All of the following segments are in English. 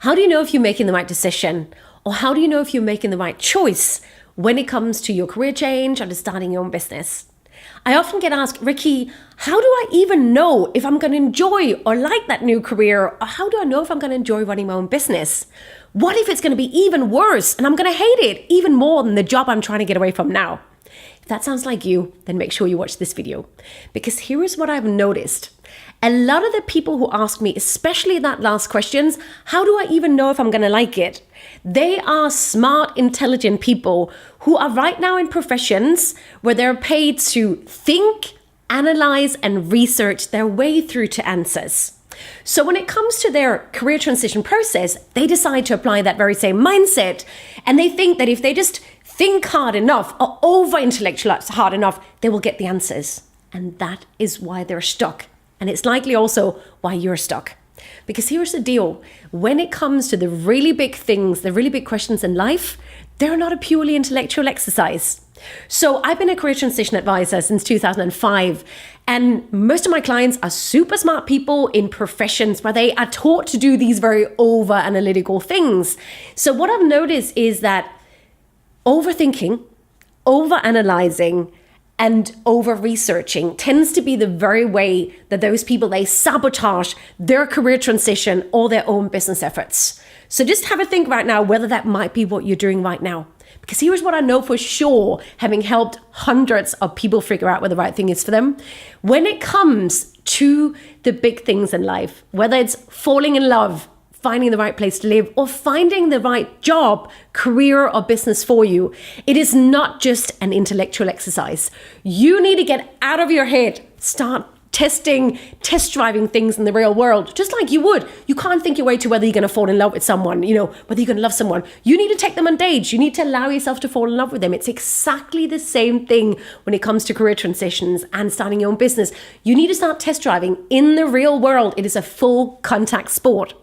How do you know if you're making the right decision? Or how do you know if you're making the right choice when it comes to your career change or to starting your own business? I often get asked, Rikke, how do I even know if I'm going to enjoy or like that new career? Or how do I know if I'm going to enjoy running my own business? What if it's going to be even worse and I'm going to hate it even more than the job I'm trying to get away from now? If that sounds like you, then make sure you watch this video, because here is what I've noticed. A lot of the people who ask me, especially that last questions, how do I even know if I'm going to like it? They are smart, intelligent people who are right now in professions where they're paid to think, analyze, and research their way through to answers. So when it comes to their career transition process, they decide to apply that very same mindset. And they think that if they just think hard enough or over-intellectualize hard enough, they will get the answers. And that is why they're stuck. And it's likely also why you're stuck. Because here's the deal. When it comes to the really big things, the really big questions in life, they're not a purely intellectual exercise. So I've been a career transition advisor since 2005. And most of my clients are super smart people in professions where they are taught to do these very over analytical things. So what I've noticed is that overthinking, over analyzing, and over-researching tends to be the very way that those people, they sabotage their career transition or their own business efforts. So just have a think right now whether that might be what you're doing right now. Because here's what I know for sure, having helped hundreds of people figure out what the right thing is for them. When it comes to the big things in life, whether it's falling in love, finding the right place to live, or finding the right job, career, or business for you, it is not just an intellectual exercise. You need to get out of your head, start test driving things in the real world, just like you would. You can't think your way to whether you're going to fall in love with someone, whether you're going to love someone. You need to take them on dates. You need to allow yourself to fall in love with them. It's exactly the same thing when it comes to career transitions and starting your own business. You need to start test driving in the real world. It is a full contact sport.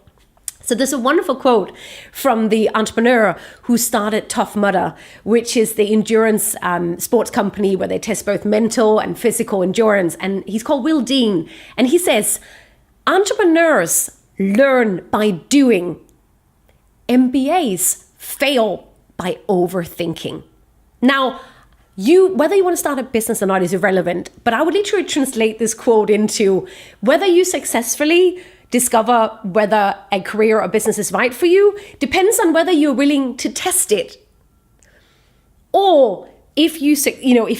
So there's a wonderful quote from the entrepreneur who started Tough Mudder, which is the endurance sports company where they test both mental and physical endurance. And he's called Will Dean. And he says, entrepreneurs learn by doing. MBAs fail by overthinking. Now, whether you want to start a business or not is irrelevant, but I would literally translate this quote into whether you successfully discover whether a career or business is right for you depends on whether you're willing to test it. Or if you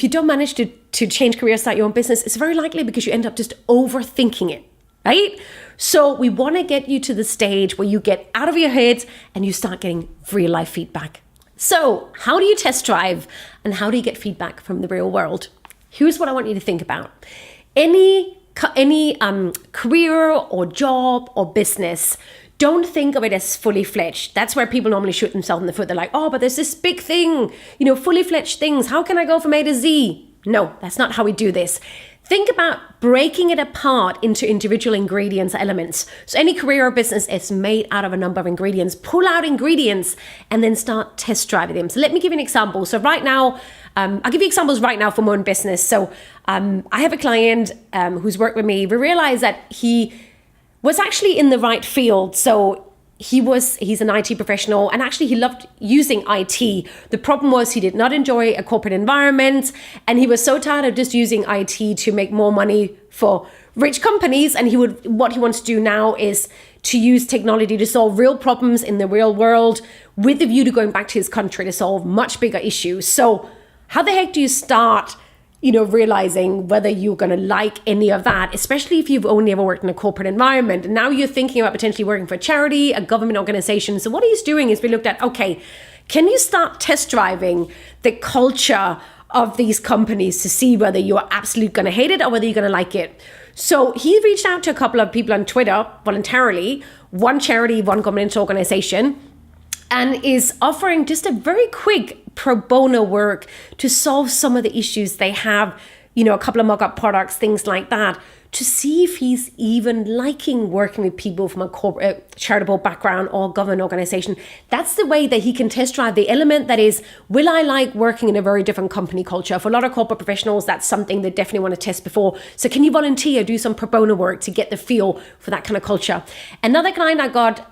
don't manage to change careers, start your own business, it's very likely because you end up just overthinking it, right? So we want to get you to the stage where you get out of your head and you start getting real life feedback. So how do you test drive and how do you get feedback from the real world? Here's what I want you to think about. Any career or job or business, don't think of it as fully fledged. That's where people normally shoot themselves in the foot. They're like, oh, but there's this big thing, fully fledged things. How can I go from A to Z? No, that's not how we do this. Think about breaking it apart into individual ingredients, elements. So any career or business is made out of a number of ingredients. Pull out ingredients and then start test driving them. So let me give you an example. So right now, I'll give you examples right now from my own business. So I have a client who's worked with me. We realized that he was actually in the right field. So he's an IT professional and actually he loved using IT. The problem was he did not enjoy a corporate environment and he was so tired of just using IT to make more money for rich companies. And what he wants to do now is to use technology to solve real problems in the real world with the view to going back to his country to solve much bigger issues. So how the heck do you start realizing whether you're going to like any of that, especially if you've only ever worked in a corporate environment. And now you're thinking about potentially working for a charity, a government organization. So what he's doing is we looked at, okay, can you start test driving the culture of these companies to see whether you're absolutely going to hate it or whether you're going to like it? So he reached out to a couple of people on Twitter voluntarily, one charity, one government organization, and is offering just a very quick pro bono work to solve some of the issues they have, a couple of mock-up products, things like that, to see if he's even liking working with people from a corporate charitable background or government organization. That's the way that he can test drive the element that is, will I like working in a very different company culture? For a lot of corporate professionals, that's something they definitely want to test before. So can you volunteer, do some pro bono work to get the feel for that kind of culture? Another client I got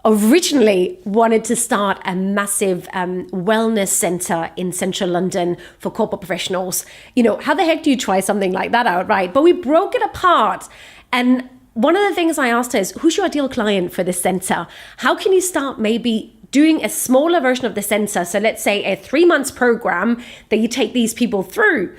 originally wanted to start a massive wellness center in central London for corporate professionals. You know, how the heck do you try something like that out, right? But we broke it apart. And one of the things I asked her is, who's your ideal client for this center? How can you start maybe doing a smaller version of the center? So let's say a 3 months program that you take these people through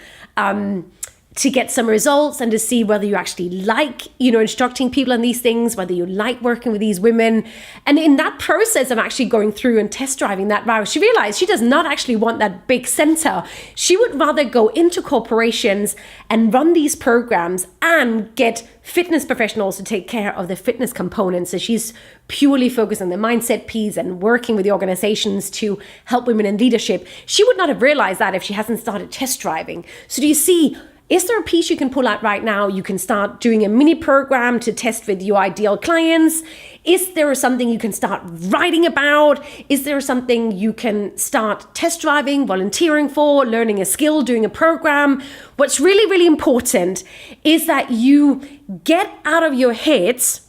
to get some results and to see whether you actually like, you know, instructing people on these things, whether you like working with these women. And in that process of actually going through and test driving that route, she realized she does not actually want that big center. She would rather go into corporations and run these programs and get fitness professionals to take care of the fitness components. So she's purely focused on the mindset piece and working with the organizations to help women in leadership. She would not have realized that if she hasn't started test driving. So do you see, is there a piece you can pull out right now? You can start doing a mini program to test with your ideal clients. Is there something you can start writing about? Is there something you can start test driving, volunteering for, learning a skill, doing a program? What's really, really important is that you get out of your heads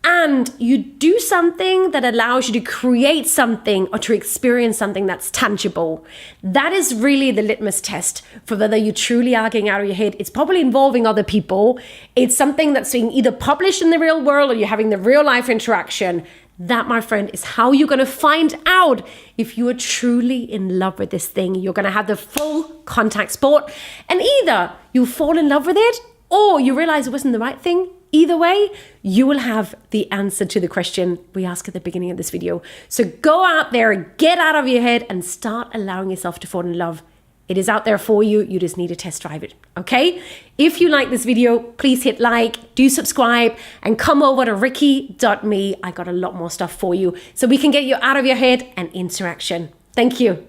and you do something that allows you to create something or to experience something that's tangible. That is really the litmus test for whether you truly are getting out of your head. It's probably involving other people. It's something that's being either published in the real world or you're having the real life interaction. That, my friend, is how you're going to find out if you are truly in love with this thing. You're going to have the full contact sport, and either you fall in love with it or you realize it wasn't the right thing. Either way, you will have the answer to the question we asked at the beginning of this video. So go out there, get out of your head, and start allowing yourself to fall in love. It is out there for you. You just need to test drive it, okay? If you like this video, please hit like, do subscribe, and come over to rikke.me. I got a lot more stuff for you so we can get you out of your head and into action. Thank you.